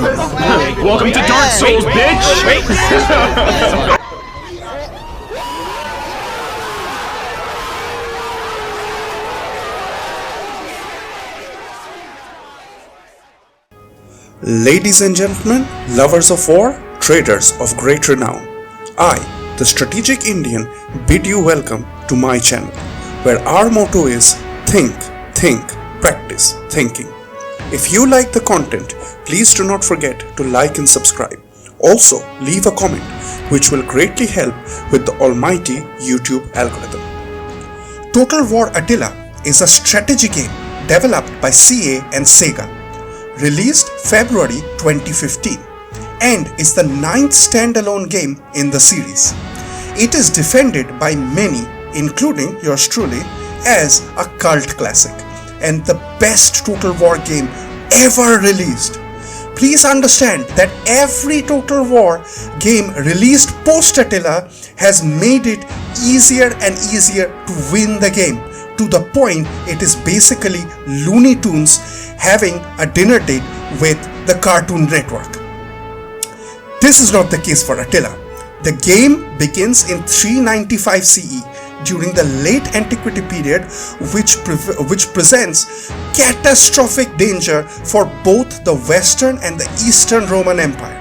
Welcome to Dark Souls, bitch! Ladies and gentlemen, lovers of war, traders of great renown, I, the Strategic Indian, bid you welcome to my channel, where our motto is think, practice thinking. If you like the content, please do not forget to like and subscribe. Also, leave a comment, which will greatly help with the almighty YouTube algorithm. Total War Attila is a strategy game developed by CA and Sega, released February 2015, and is the 9th standalone game in the series. It is defended by many, including yours truly, as a cult classic and the best Total War game ever released. Please understand that every Total War game released post Attila has made it easier and easier to win the game, to the point it is basically Looney Tunes having a dinner date with the Cartoon Network. This is not the case for Attila. The game begins in 395 CE during the Late Antiquity period, which presents catastrophic danger for both the Western and the Eastern Roman Empire.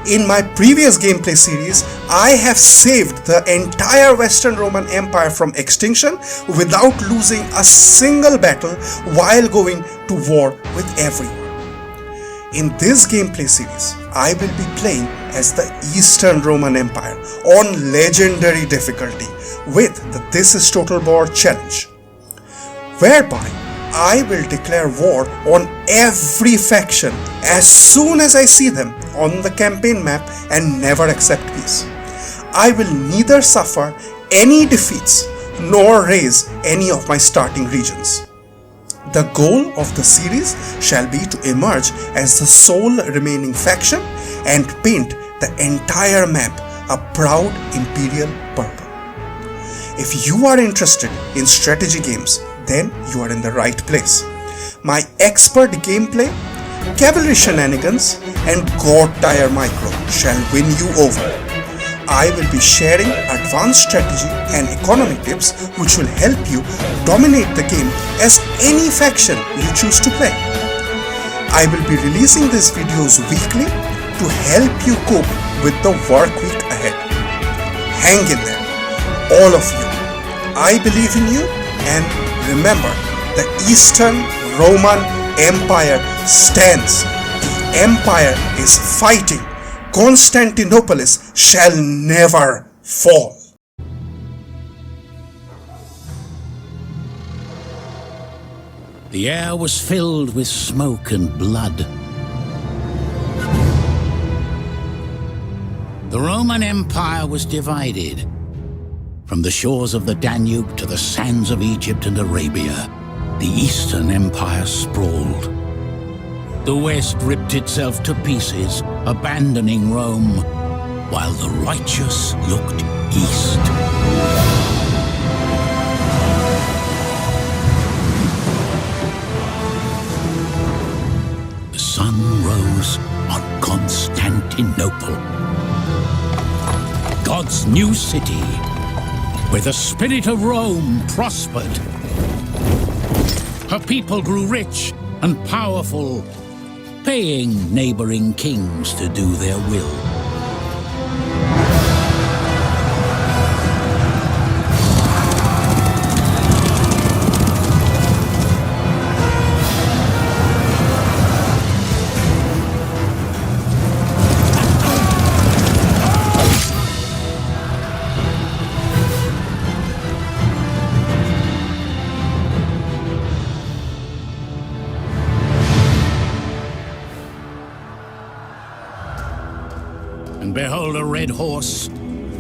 In my previous gameplay series, I have saved the entire Western Roman Empire from extinction without losing a single battle while going to war with everyone. In this gameplay series, I will be playing as the Eastern Roman Empire on legendary difficulty with the This is Total War challenge, whereby I will declare war on every faction as soon as I see them on the campaign map and never accept peace. I will neither suffer any defeats nor raze any of my starting regions. The goal of the series shall be to emerge as the sole remaining faction and paint the entire map a proud Imperial purple. If you are interested in strategy games, then you are in the right place. My expert gameplay, cavalry shenanigans, and god tier micro shall win you over. I will be sharing advanced strategy and economy tips which will help you dominate the game as any faction you choose to play. I will be releasing these videos weekly to help you cope with the work week ahead. Hang in there, all of you. I believe in you, and remember, the Eastern Roman Empire stands. The empire is fighting. Constantinopolis shall never fall. The air was filled with smoke and blood. The Roman Empire was divided. From the shores of the Danube to the sands of Egypt and Arabia, the Eastern Empire sprawled. The West ripped itself to pieces, abandoning Rome, while the righteous looked east. The sun rose on Constantinople, God's new city, where the spirit of Rome prospered. Her people grew rich and powerful, paying neighboring kings to do their will. And behold, a red horse,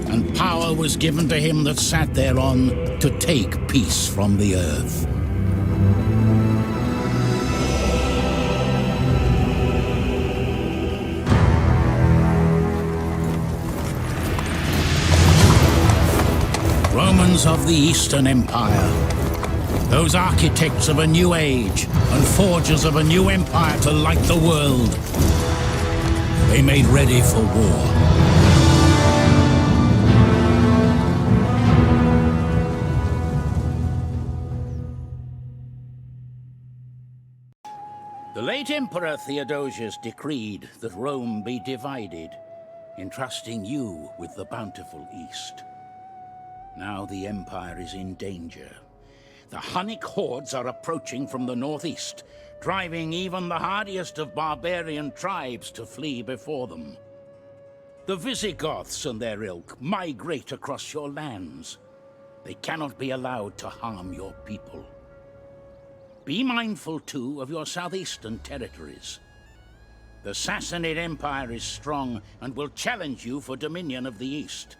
and power was given to him that sat thereon to take peace from the earth. Romans of the Eastern Empire, those architects of a new age and forgers of a new empire to light the world. They made ready for war. The late Emperor Theodosius decreed that Rome be divided, entrusting you with the bountiful East. Now the Empire is in danger. The Hunnic hordes are approaching from the northeast, driving even the hardiest of barbarian tribes to flee before them. The Visigoths and their ilk migrate across your lands. They cannot be allowed to harm your people. Be mindful, too, of your southeastern territories. The Sassanid Empire is strong and will challenge you for dominion of the East.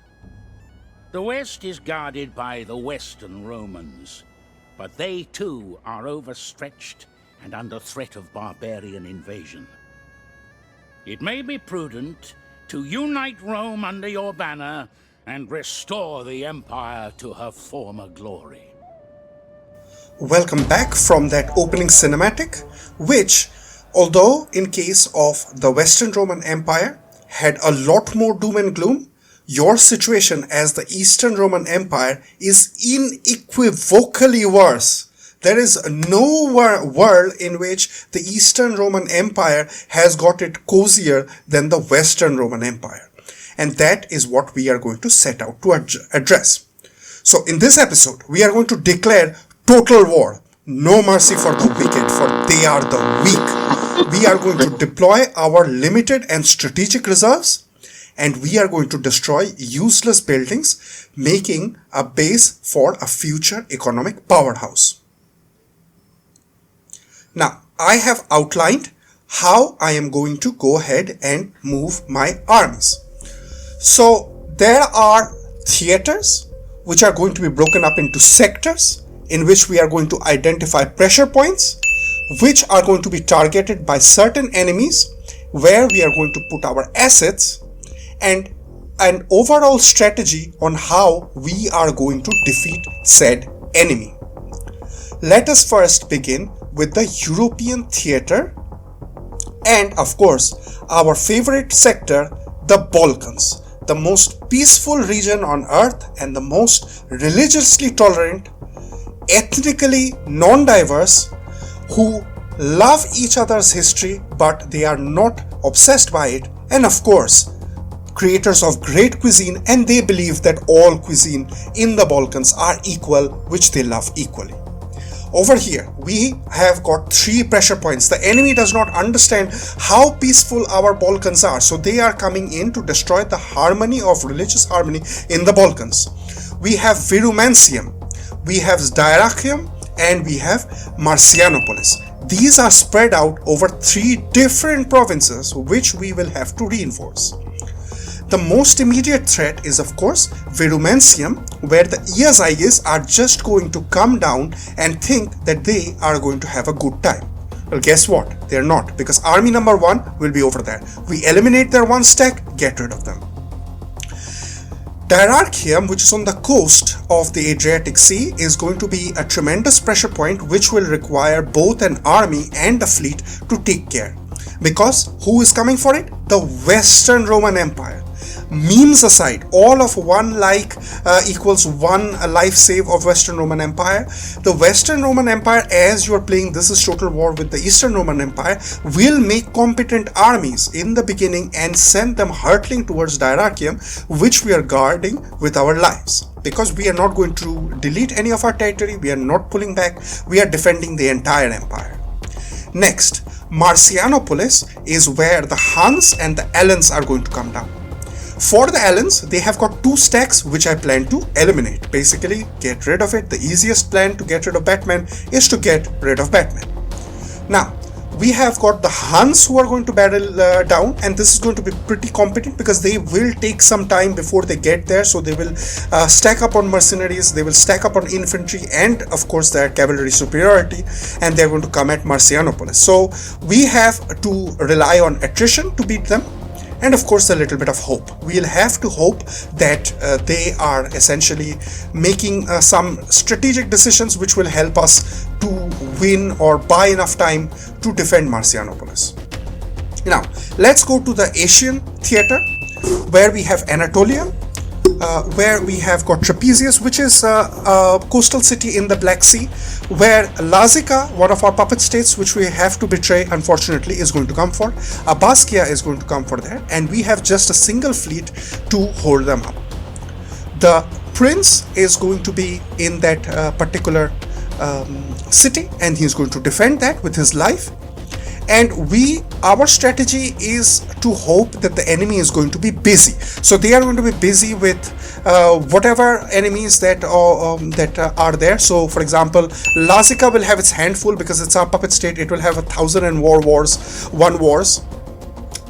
The West is guarded by the Western Romans, but they, too, are overstretched and under threat of barbarian invasion. It may be prudent to unite Rome under your banner and restore the Empire to her former glory. Welcome back from that opening cinematic, which, although in case of the Western Roman Empire, had a lot more doom and gloom, your situation as the Eastern Roman Empire is unequivocally worse. There is no world in which the Eastern Roman Empire has got it cozier than the Western Roman Empire. And that is what we are going to set out to address. So in this episode, we are going to declare total war. No mercy for the wicked, for they are the weak. We are going to deploy our limited and strategic reserves, and we are going to destroy useless buildings, making a base for a future economic powerhouse. Now, I have outlined how I am going to go ahead and move my armies. So, there are theaters which are going to be broken up into sectors, in which we are going to identify pressure points, which are going to be targeted by certain enemies, where we are going to put our assets, and an overall strategy on how we are going to defeat said enemy. Let us first begin with the European theater, and of course, our favorite sector, the Balkans, the most peaceful region on earth and the most religiously tolerant, ethnically non-diverse, who love each other's history but they are not obsessed by it, and of course creators of great cuisine, and they believe that all cuisine in the Balkans are equal, which they love equally. Over here we have got 3 pressure points. The enemy does not understand how peaceful our Balkans are, so they are coming in to destroy the harmony of religious harmony in the Balkans. We have Virumancium, we have Dyrrachium, and we have Marcianopolis. These are spread out over 3 different provinces, which we will have to reinforce. The most immediate threat is of course Virumancium, where the Iazigis are just going to come down and think that they are going to have a good time. Well, guess what? They're not, because army number 1 will be over there. We eliminate their 1 stack, get rid of them. Dyrrachium, which is on the coast of the Adriatic Sea, is going to be a tremendous pressure point which will require both an army and a fleet to take care. Because who is coming for it? The Western Roman Empire. Memes aside, all of 1 like equals 1 life save of Western Roman Empire. The Western Roman Empire, as you are playing This is Total War with the Eastern Roman Empire, will make competent armies in the beginning and send them hurtling towards Dyrrachium, which we are guarding with our lives. Because we are not going to delete any of our territory, we are not pulling back, we are defending the entire empire. Next, Marcianopolis is where the Huns and the Alans are going to come down. For the Alans, they have got 2 stacks which I plan to eliminate. Basically, get rid of it. The easiest plan to get rid of Batman is to get rid of Batman. Now, we have got the Huns who are going to battle down, and this is going to be pretty competent because they will take some time before they get there. So they will stack up on mercenaries, they will stack up on infantry, and of course their cavalry superiority, and they're going to come at Marcianopolis. So we have to rely on attrition to beat them. And of course a little bit of hope. We'll have to hope that they are essentially making some strategic decisions which will help us to win or buy enough time to defend Marcianopolis. Now, let's go to the Asian theater, where we have Anatolia, where we have got Trapezius, which is a coastal city in the Black Sea, where Lazica, one of our puppet states, which we have to betray, unfortunately, is going to come for. Abaskia is going to come for there, and we have just a single fleet to hold them up. The prince is going to be in that particular city, and he's going to defend that with his life. And our strategy is to hope that the enemy is going to be busy. So they are going to be busy with whatever enemies that are there. So for example, Lazica will have its handful because it's our puppet state. It will have 1,001 wars.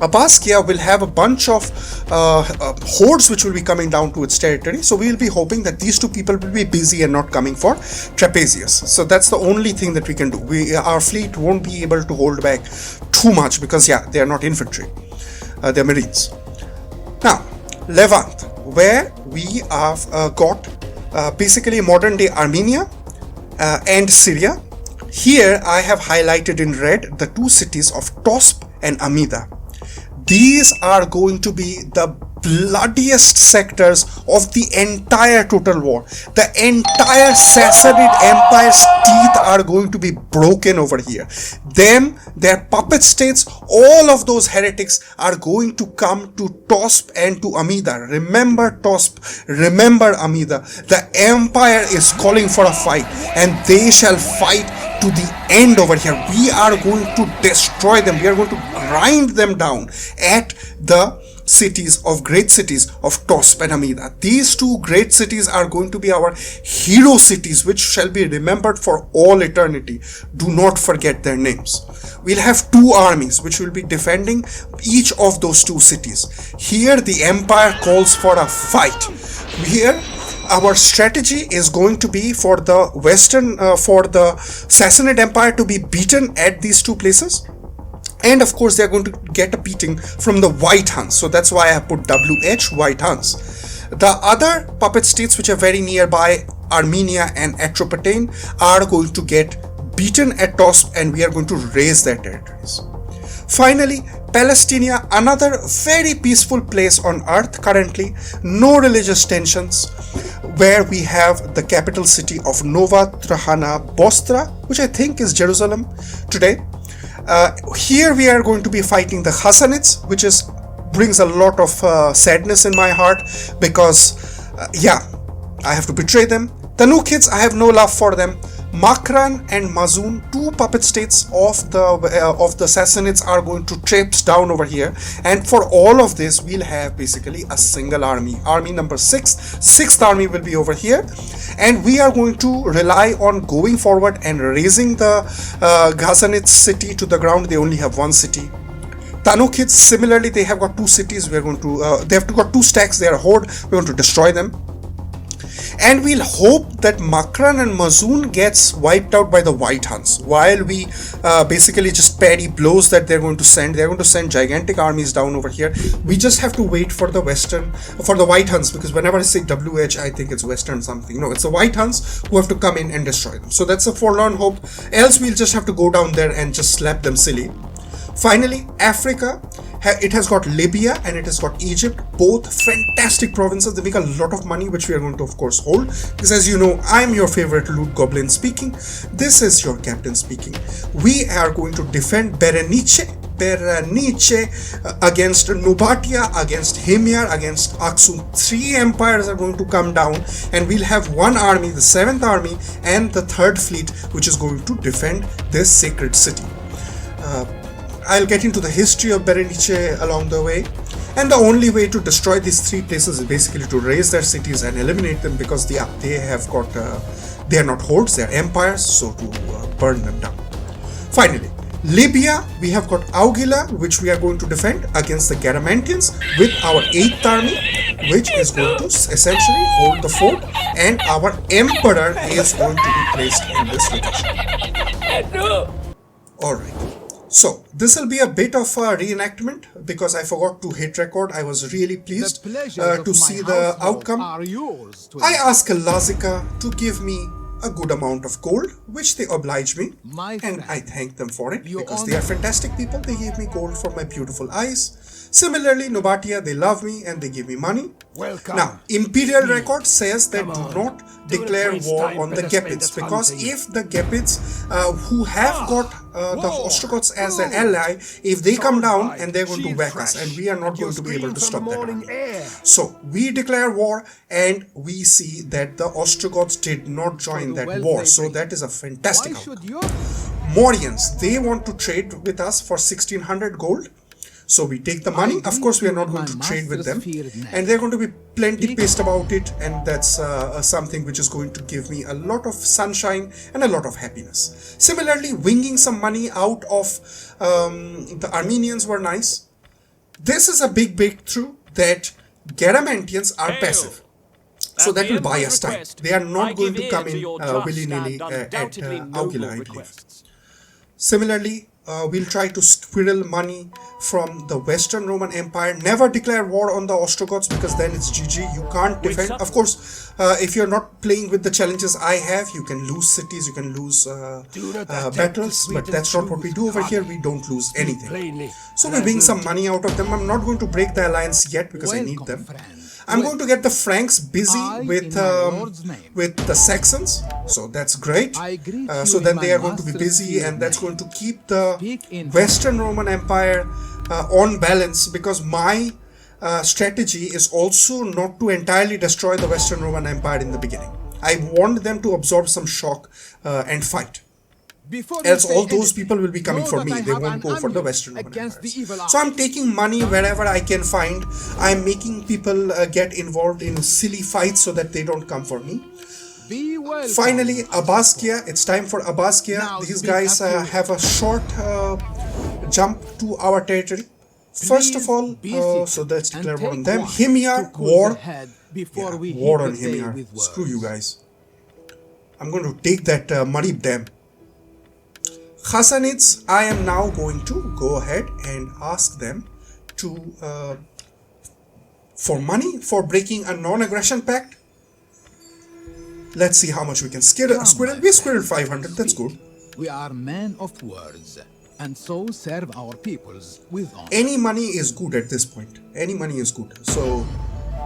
Abaskia will have a bunch of hordes which will be coming down to its territory. So we will be hoping that these two people will be busy and not coming for Trapezius. So that's the only thing that we can do. Our fleet won't be able to hold back too much because they are not infantry. They're marines. Now, Levant, where we have got basically modern day Armenia and Syria. Here I have highlighted in red the two cities of Tosp and Amida. These are going to be the bloodiest sectors of the entire total war. The entire Sassanid Empire's teeth are going to be broken over here. Their puppet states, all of those heretics are going to come to Tosp and to Amida. Remember Tosp, remember Amida. The Empire is calling for a fight, and they shall fight to the end over here. We are going to destroy them. We are going to grind them down at the great cities of Tosp and Amida. These two great cities are going to be our hero cities, which shall be remembered for all eternity. Do not forget their names. We'll have two armies which will be defending each of those two cities. Here the Empire calls for a fight. Here our strategy is going to be for the Sassanid Empire to be beaten at these two places. And of course, they're going to get a beating from the White Huns. So that's why I have put WH, White Huns. The other puppet states which are very nearby, Armenia and Atropatene, are going to get beaten at Tosp, and we are going to raise their territories. Finally, Palestina, another very peaceful place on earth currently, no religious tensions, where we have the capital city of Nova Trahana Bostra, which I think is Jerusalem today. Here we are going to be fighting the Hassanids, which brings a lot of sadness in my heart because I have to betray them. Tanukids, I have no love for them. Makran and Mazun, two puppet states of the Sassanids, are going to traipse down over here, and for all of this we'll have basically a single army number 6th army will be over here, and we are going to rely on going forward and raising the Ghassanid city to the ground. They only have one city. Tanukids, similarly, they have got two cities. They have got two stacks. They are a horde. We're going to destroy them. And we'll hope that Makran and Mazun gets wiped out by the White Huns, while we basically just parry blows that they're going to send. They're going to send gigantic armies down over here. We just have to wait for the White Huns, because whenever I say WH, I think it's Western something. No, it's the White Huns who have to come in and destroy them. So that's a forlorn hope. Else we'll just have to go down there and just slap them silly. Finally, Africa, it has got Libya and it has got Egypt, both fantastic provinces. They make a lot of money, which we are going to of course hold, because as you know, I'm your favorite loot goblin speaking. This is your captain speaking. We are going to defend Berenice against Nubatia, against Himyar, against Aksum. 3 empires are going to come down, and we'll have one army, the 7th army, and the 3rd fleet, which is going to defend this sacred city. I'll get into the history of Berenice along the way, and the only way to destroy these 3 places is basically to raise their cities and eliminate them, because they are not hordes, they are empires, so to burn them down. Finally, Libya, we have got Augila, which we are going to defend against the Garamantians with our 8th army, which is going to essentially hold the fort, and our emperor is going to be placed in this location. Alright. So, this will be a bit of a reenactment because I forgot to hit record. I was really pleased to see the outcome. I asked Lazica to give me a good amount of gold, which they oblige me, My and friend, I thank them for it you because own- they are fantastic people. They gave me gold for my beautiful eyes. Similarly, Nobatia, they love me and they give me money. Welcome. Now, Imperial record says that Come do on. not Do not declare waste war time, on the better spend Gepids, the because hunting. if the Gepids who have got the War. Ostrogoths as an ally, if they come down and they're going to Shield whack us, fresh. and we are not Your going to be able scream to from stop the that morning army. air. So we declare war and we see that the Ostrogoths did not join the that wealth war. they So bring. that is a fantastic Why should outcome. you? Morians, they want to trade with us for 1600 gold. So we take the money. Of course, we are not going to trade with them. And they're going to be plenty pissed about it. And that's something which is going to give me a lot of sunshine and a lot of happiness. Similarly, winging some money out of the Armenians were nice. This is a big breakthrough that Garamantians are passive. So that will buy us time. They are not going to come in willy-nilly at Augila, I believe. Similarly, we'll try to squirrel money from the Western Roman Empire. Never declare war on the Ostrogoths because then it's GG. You can't defend. Of course, if you're not playing with the challenges I have, you can lose cities, you can lose battles, but that's not what we do over here. We don't lose anything. So we bring some money out of them. I'm not going to break the alliance yet because I need them. I'm going to get the Franks busy with the Saxons, so that's great. So then they are going to be busy, and that's going to keep the Western Roman Empire on balance, because my strategy is also not to entirely destroy the Western Roman Empire in the beginning. I want them to absorb some shock and fight. Else all those people will be coming for me. They won't go for the Western Roman Empire. So I'm taking money wherever I can find. I'm making people get involved in silly fights so that they don't come for me. Finally, Abbaskia. It's time for Abbaskia. These guys have a short jump to our territory. First of all, so let's declare war on them. Himyar, war. Yeah, war on Himyar. Screw you guys. I'm going to take that Marib dam. Khassanids, I am now going to go ahead and ask them to for money for breaking a non-aggression pact. Let's see how much we can squirrel. We squirreled 500, that's good. We are men of words, and so serve our peoples with honor. Any money is good at this point. Any money is good. So,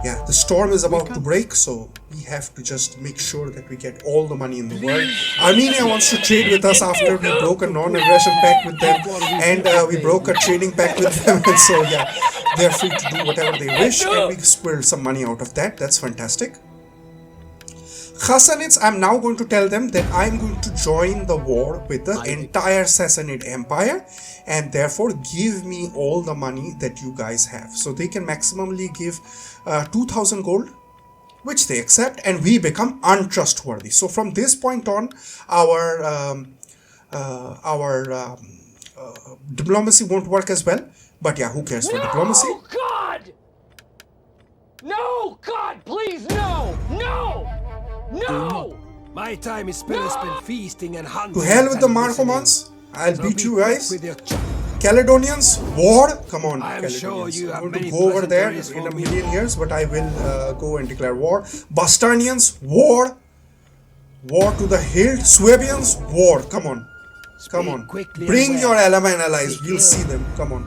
yeah, the storm is about to break, so we have to just make sure that we get all the money in the world. Armenia wants to trade with us after we broke a non-aggression pact with them, and we broke a trading pact with them, and so yeah, they're free to do whatever they wish, and we squirreled some money out of that. That's fantastic. Khassanids, I'm now going to tell them that I'm going to join the war with the entire Sassanid Empire, and therefore give me all the money that you guys have. So they can maximally give 2000 gold, which they accept, and we become untrustworthy. So from this point on, our diplomacy won't work as well. But yeah, who cares for diplomacy? Oh God! No, God, please, no! No! No! My time is better spent feasting and hunting. To hell with the than listening. Markomans. I'll beat you guys. With your ch- Caledonians, war. Come on, I am Caledonians. sure you I'm have going to many go over there pleasantries in for a me. million years, but I will go and declare war. Bastarnians, war. War to the hilt. Swabians, war. Come on. Come on. quickly Bring and your well. Alaman allies. We'll see them. Come on.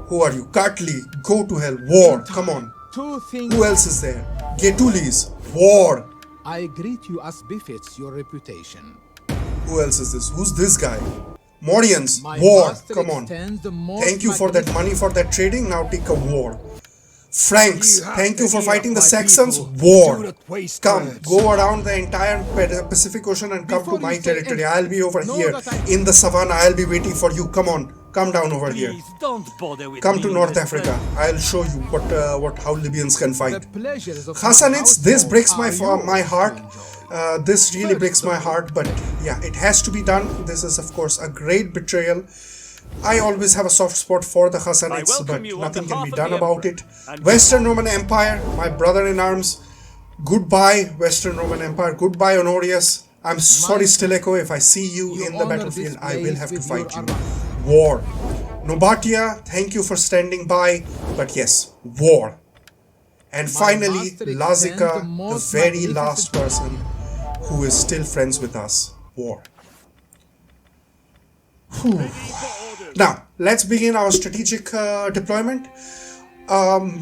Who are you? Kartli, go to hell. War. Come on. Two things. Who else is there? Getulis, war. I greet you as befits your reputation. Who else is this? Who's this guy? Morians, My war. master Come on. extends the most Thank you for that money for that trading. Now take a war. Franks, You have thank you the for ear fighting of the my Saxons. people. War. Do not waste Come, words. go around the entire Pacific Ocean and come Before to my you say territory. anything, I'll be over know here that I- in the savannah. I'll be waiting for you. Come on, come down over here. Please don't bother with Come me, to North my Africa. friend. I'll show you how Libyans can The fight. pleasures of Khassanids, this breaks my my heart. This really First breaks my of all- heart, but yeah, it has to be done. This is, of course, a great betrayal. I always have a soft spot for the Khassanids, welcome but you on nothing can behalf be of done the about Emperor. it. And Western Roman Empire, my brother in arms. Goodbye, Western Roman Empire. Goodbye, Honorius. I'm sorry, Stilicho. If I see you You in the honor battlefield, this I will place have to with fight your you. armor. War. Nobatia, thank you for standing by. But yes, war. And finally, master extends Lazika, the the most very magnificent- last person who is still friends with us. War. Whew. Now, let's begin our strategic deployment.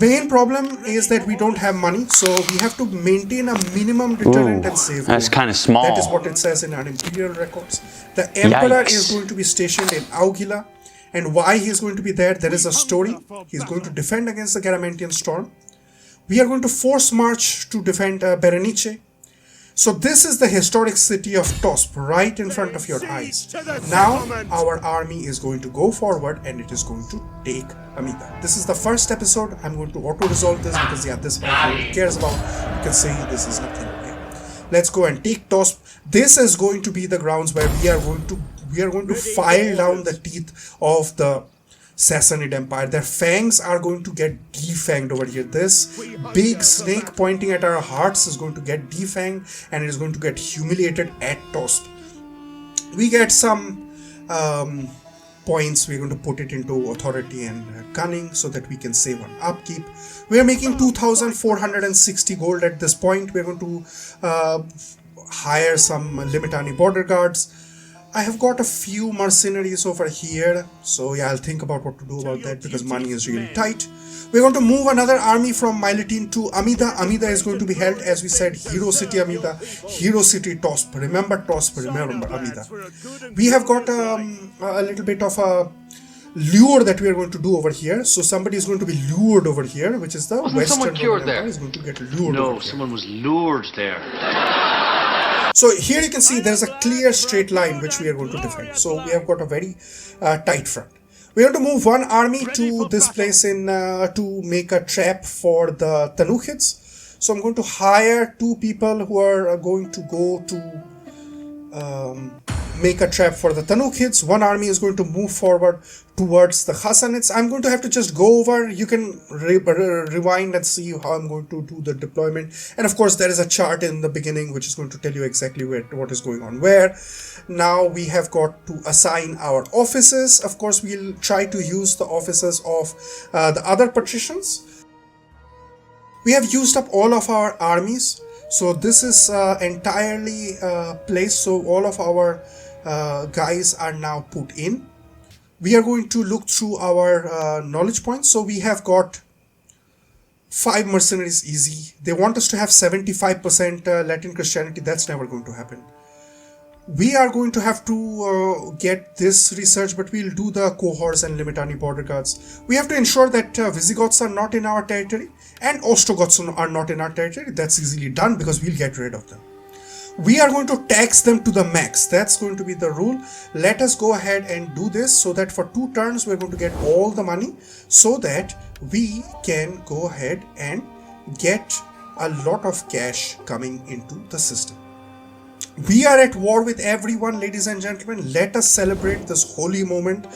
Main problem is that we don't have money, so we have to maintain a minimum deterrent and save. That's kind of small. That is what it says in our Imperial records. The Emperor is going to be stationed in Augila, and why he is going to be there, there is a story. He is going to defend against the Garamantian storm. We are going to force march to defend Berenice. So this is the historic city of Tosp, right in front of your eyes. Now our army is going to go forward and it is going to take Amida. This is the first episode. I'm going to auto-resolve this because this is what everyone cares about. You can see this is nothing. Okay. Let's go and take Tosp. This is going to be the grounds where we are going to file down the teeth of the Sassanid Empire. Their fangs are going to get defanged over here. This big snake pointing at our hearts is going to get defanged and it is going to get humiliated at Tosp. We get some points. We're going to put it into authority and cunning so that we can save on upkeep. We are making 2,460 gold at this point. We're going to hire some Limitani border guards. I have got a few mercenaries over here, so yeah, I'll think about what to do about that because money is really tight. We're going to move another army from Miletin to Amida. Amida is going to be held, as we said, Hero City Amida, Hero City Tosp. Remember Tosp, remember Amida. We have got a little bit of a lure that we are going to do over here. So somebody is going to be lured over here, which is the Western Roman Empire is going to get lured over here. Someone was lured there. So here you can see there's a clear straight line which we are going to defend. So we have got a very tight front. We are going to move one army to this place in to make a trap for the Tanukids. So I'm going to hire 2 people who are going to go to make a trap for the Tanukids. One army is going to move forward towards the Hassanids. I'm going to have to just go over. You can rewind and see how I'm going to do the deployment. And of course, there is a chart in the beginning which is going to tell you exactly what is going on where. Now we have got to assign our offices. Of course, we'll try to use the offices of the other patricians. We have used up all of our armies. So this is entirely placed. So all of our guys are now put in. We are going to look through our knowledge points. So we have got 5 mercenaries easy. They want us to have 75% Latin Christianity. That's never going to happen. We are going to have to get this research, but we'll do the cohorts and Limitani border guards. We have to ensure that Visigoths are not in our territory and Ostrogoths are not in our territory. That's easily done because we'll get rid of them. We are going to tax them to the max. That's going to be the rule. Let us go ahead and do this so that for 2 turns we're going to get all the money so that we can go ahead and get a lot of cash coming into the system. We are at war with everyone, ladies and gentlemen. Let us celebrate this holy moment.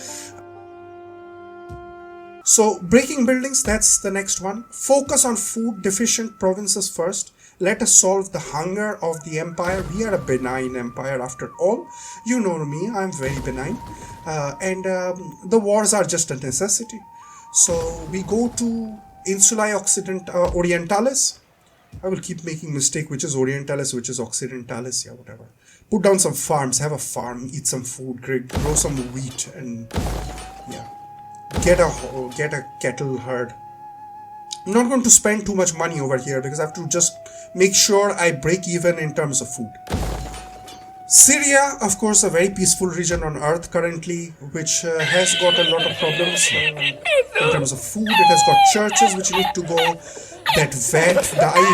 So, breaking buildings, that's the next one. Focus on food deficient provinces first. Let us solve the hunger of the empire. We are a benign empire after all. You know me, I'm very benign. The wars are just a necessity. So, we go to Insulae Orientalis. I will keep making mistake, which is Orientalis, which is Occidentalis, yeah, whatever. Put down some farms, have a farm, eat some food, grow some wheat, and yeah, get a cattle herd. I'm not going to spend too much money over here because I have to just make sure I break even in terms of food. Syria, of course, a very peaceful region on earth currently, which has got a lot of problems in terms of food. It has got churches which need to go. That dye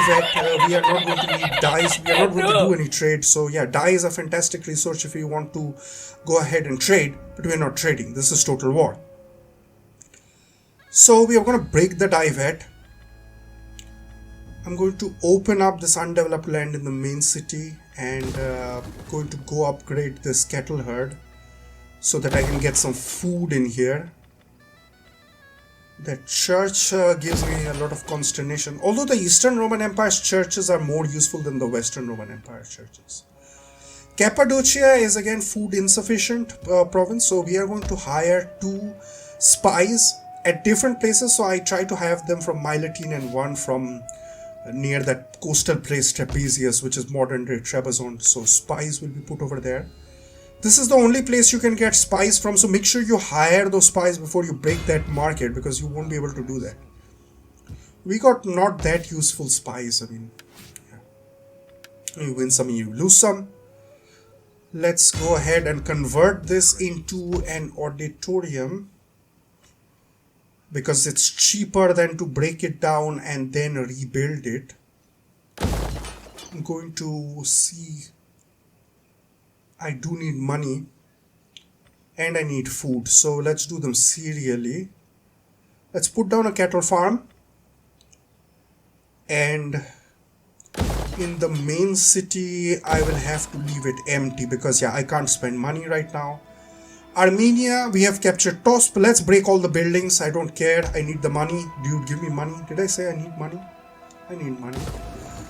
vet, we are not going to need dyes. We are not going to do any trade. So yeah, dye is a fantastic resource if you want to go ahead and trade, but we are not trading. This is total war. So we are going to break the dye vet. I'm going to open up this undeveloped land in the main city and going to go upgrade this cattle herd so that I can get some food in here. The church gives me a lot of consternation, although the Eastern Roman Empire's churches are more useful than the Western Roman Empire churches. Cappadocia is again food insufficient province, so we are going to hire 2 spies at different places. So I try to have them from Miletin and one from near that coastal place Trapezius, which is modern day Trebizond. So spies will be put over there. This is the only place you can get spies from, so make sure you hire those spies before you break that market, because you won't be able to do that. We got not that useful spies. I mean, yeah. You win some, you lose some. Let's go ahead and convert this into an auditorium, because it's cheaper than to break it down and then rebuild it. I'm going to see. I do need money and I need food, so let's do them serially. Let's put down a cattle farm, and in the main city I will have to leave it empty because I can't spend money right now. Armenia, we have captured Tosp. Let's break all the buildings. I don't care. I need the money. Dude, give me money. Did I say I need money? I need money.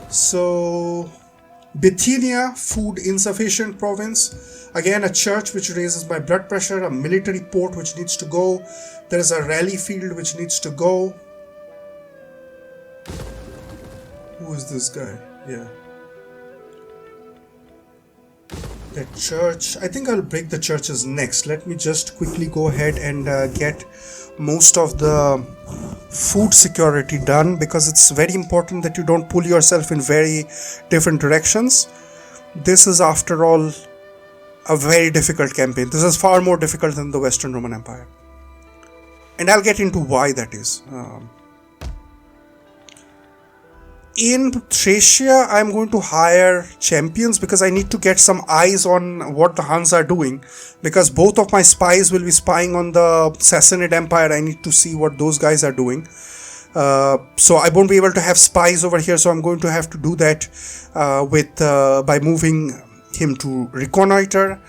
So Bithynia, food insufficient province. Again, a church which raises my blood pressure, a military port which needs to go. There is a rally field which needs to go. Who is this guy? Yeah. That church. I think I'll break the churches next. Let me just quickly go ahead and get most of the food security done, because it's very important that you don't pull yourself in very different directions. This is, after all, a very difficult campaign. This is far more difficult than the Western Roman Empire, and I'll get into why that is. In Thracia, I'm going to hire champions because I need to get some eyes on what the Huns are doing, because both of my spies will be spying on the Sassanid Empire. I need to see what those guys are doing. So I won't be able to have spies over here, so I'm going to have to do that by moving him to reconnoiter.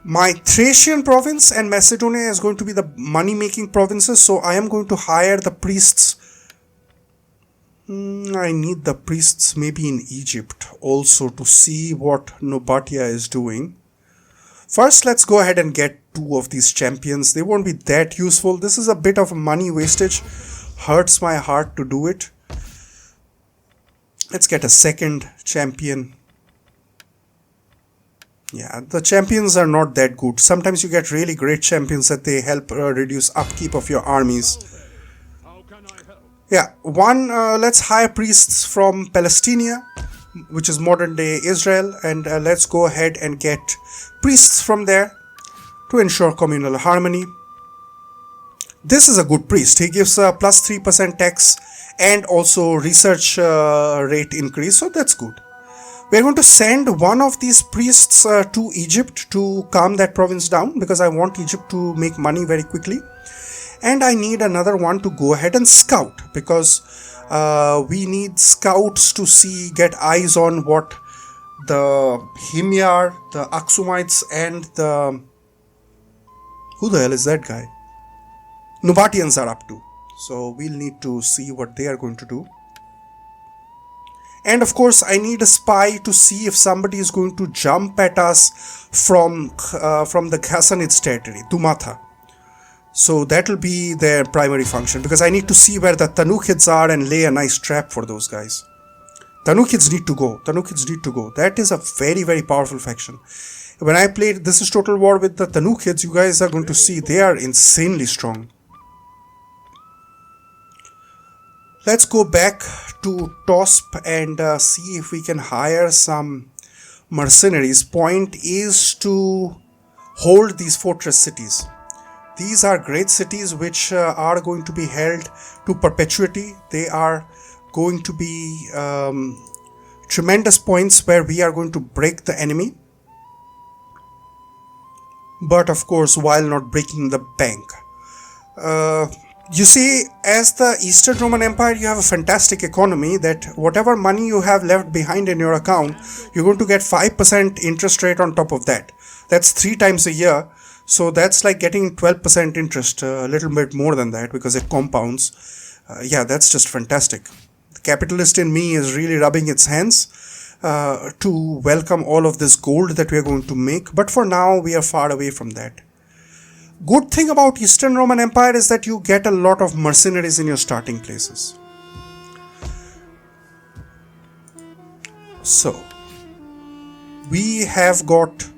My Thracian province and Macedonia is going to be the money-making provinces, so I am going to hire the priests. I need the priests maybe in Egypt also to see what Nobatia is doing. First, let's go ahead and get 2 of these champions. They won't be that useful. This is a bit of a money wastage. Hurts my heart to do it. Let's get a second champion. Yeah, the champions are not that good. Sometimes you get really great champions that they help reduce upkeep of your armies. Yeah, let's hire priests from Palestina, which is modern day Israel, and let's go ahead and get priests from there to ensure communal harmony. This is a good priest. He gives a plus 3% tax and also research rate increase, so that's good. We're going to send one of these priests to Egypt to calm that province down, because I want Egypt to make money very quickly. And I need another one to go ahead and scout, because we need scouts to get eyes on what the Himyar, the Aksumites, and the... who the hell is that guy? Nubatians are up to. So we'll need to see what they are going to do. And of course, I need a spy to see if somebody is going to jump at us from the Ghassanids territory, Dumatha. So that will be their primary function, because I need to see where the Tanukids are and lay a nice trap for those guys. Tanukids need to go. Tanukids need to go. That is a very, very powerful faction. When I played This is Total War with the Tanukids, you guys are going to see they are insanely strong. Let's go back to Tosp and see if we can hire some mercenaries. Point is to hold these fortress cities. These are great cities which are going to be held to perpetuity. They are going to be tremendous points where we are going to break the enemy. But of course, while not breaking the bank. You see, as the Eastern Roman Empire, you have a fantastic economy that whatever money you have left behind in your account, you're going to get 5% interest rate on top of that. That's 3 times a year. So that's like getting 12% interest, a little bit more than that, because it compounds. Yeah, that's just fantastic. The capitalist in me is really rubbing its hands to welcome all of this gold that we are going to make. But for now, we are far away from that. Good thing about Eastern Roman Empire is that you get a lot of mercenaries in your starting places. So we have got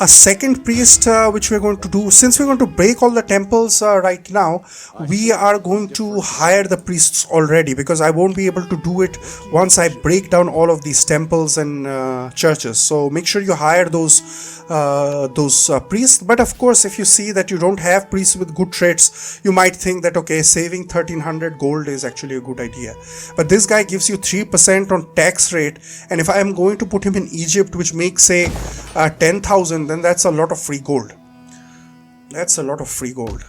a second priest which we're going to do. Since we're going to break all the temples right now, we are going to hire the priests already, because I won't be able to do it once I break down all of these temples and churches. So make sure you hire those priests. But of course, if you see that you don't have priests with good traits, you might think that, okay, saving 1300 gold is actually a good idea. But this guy gives you 3% on tax rate, and if I am going to put him in Egypt, which makes, say, 10,000, then that's a lot of free gold. That's a lot of free gold.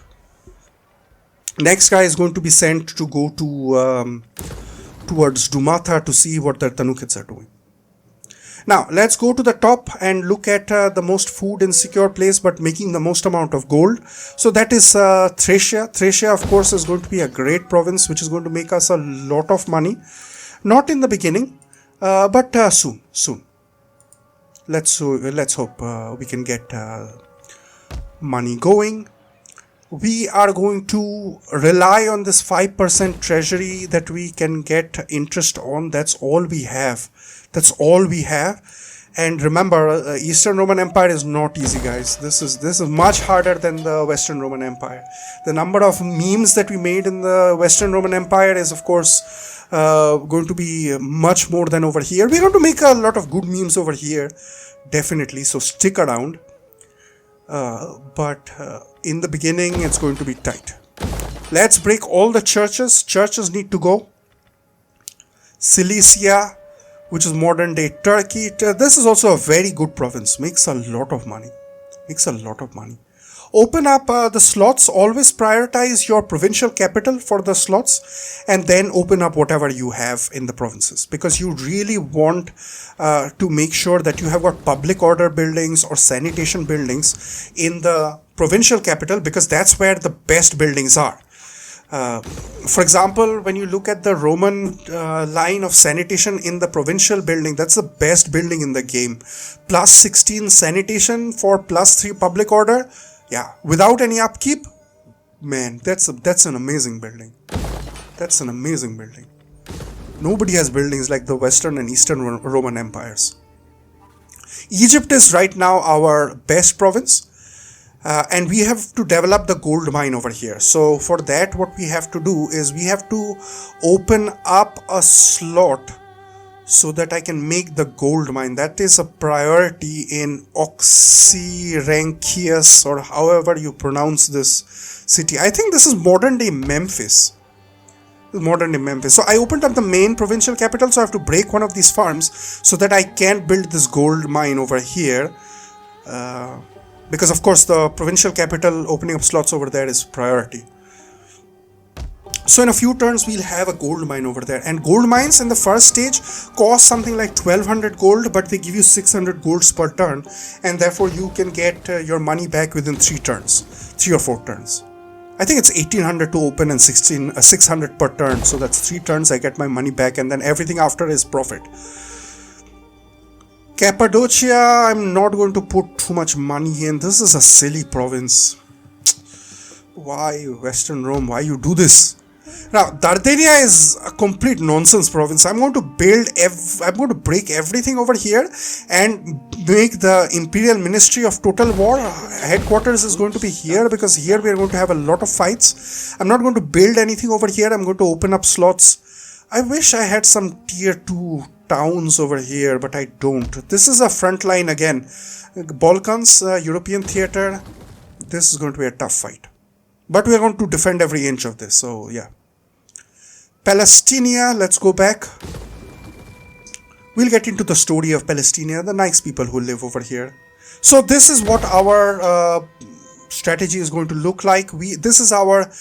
Next guy is going to be sent to go to towards Dumatha to see what the Tanukids are doing. Now let's go to the top and look at the most food insecure place but making the most amount of gold. So that is Thracia. Thracia, of course, is going to be a great province which is going to make us a lot of money. Not in the beginning, but soon. Let's hope we can get money going. We are going to rely on this 5% treasury that we can get interest on. That's all we have. And remember, Eastern Roman Empire is not easy, guys. This is much harder than the Western Roman Empire. The number of memes that we made in the Western Roman Empire is, of course, going to be much more than over here. We're going to make a lot of good memes over here, definitely, so stick around. But in the beginning, it's going to be tight. Let's break all the churches. Churches need to go. Cilicia, which is modern day Turkey. This is also a very good province. Makes a lot of money. Open up the slots. Always prioritize your provincial capital for the slots, and then open up whatever you have in the provinces, because you really want to make sure that you have got public order buildings or sanitation buildings in the provincial capital, because that's where the best buildings are. For example, when you look at the Roman line of sanitation in the provincial building, that's the best building in the game. Plus 16 sanitation for plus 3 public order. Yeah, without any upkeep, man, that's an amazing building. That's an amazing building. Nobody has buildings like the Western and Eastern Roman empires. Egypt is right now our best province, and we have to develop the gold mine over here. So for that, what we have to do is we have to open up a slot so that I can make the gold mine. That is a priority in Oxyrhynchus, or however you pronounce this city. I think this is modern day Memphis. So I opened up the main provincial capital, so I have to break one of these farms so that I can build this gold mine over here. Because of course the provincial capital opening up slots over there is priority. So in a few turns we'll have a gold mine over there, and gold mines in the first stage cost something like 1200 gold, but they give you 600 golds per turn, and therefore you can get your money back within 3 or 4 turns. I think it's 1800 to open and 600 per turn, so that's 3 turns I get my money back, and then everything after is profit. Cappadocia, I'm not going to put too much money in. This is a silly province. Why Western Rome? Why you do this? Now, Dardania is a complete nonsense province. I'm going to break everything over here and make the Imperial Ministry of Total War. Headquarters is going to be here, because here we are going to have a lot of fights. I'm not going to build anything over here. I'm going to open up slots. I wish I had some tier 2 towns over here, but I don't. This is a front line again. Balkans, European theater. This is going to be a tough fight. But we are going to defend every inch of this, so yeah. Palestina, let's go back. We'll get into the story of Palestina, the nice people who live over here. So this is what our strategy is going to look like. This is our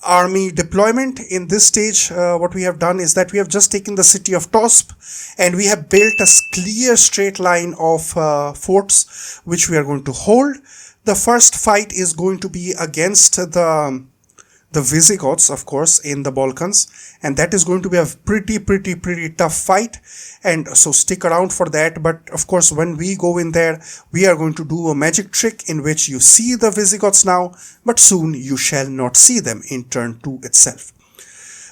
army deployment. In this stage, what we have done is that we have just taken the city of Tosp, and we have built a clear straight line of forts which we are going to hold. The first fight is going to be against the Visigoths, of course, in the Balkans, and that is going to be a pretty tough fight, and so stick around for that. But of course, when we go in there, we are going to do a magic trick in which you see the Visigoths now, but soon you shall not see them in turn 2 itself.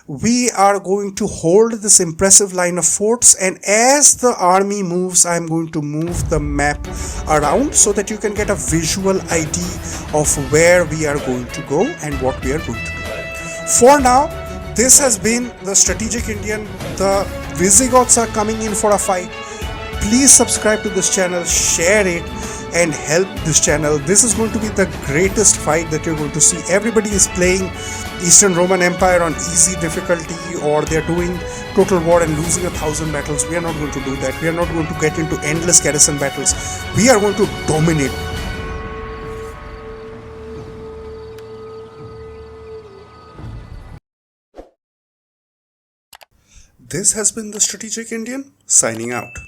we are going to hold this impressive line of forts, and as the army moves, I'm going to move the map around so that you can get a visual idea of where we are going to go and what we are going to do. For now, this has been the Strategic Indian. The Visigoths are coming in for a fight. Please subscribe to this channel, share it, and help this channel. This is going to be the greatest fight that you're going to see. Everybody is playing Eastern Roman Empire on easy difficulty, or they're doing total war and losing 1,000 battles. We are not going to do that. We are not going to get into endless garrison battles. We are going to dominate. This has been the Strategic Indian, signing out.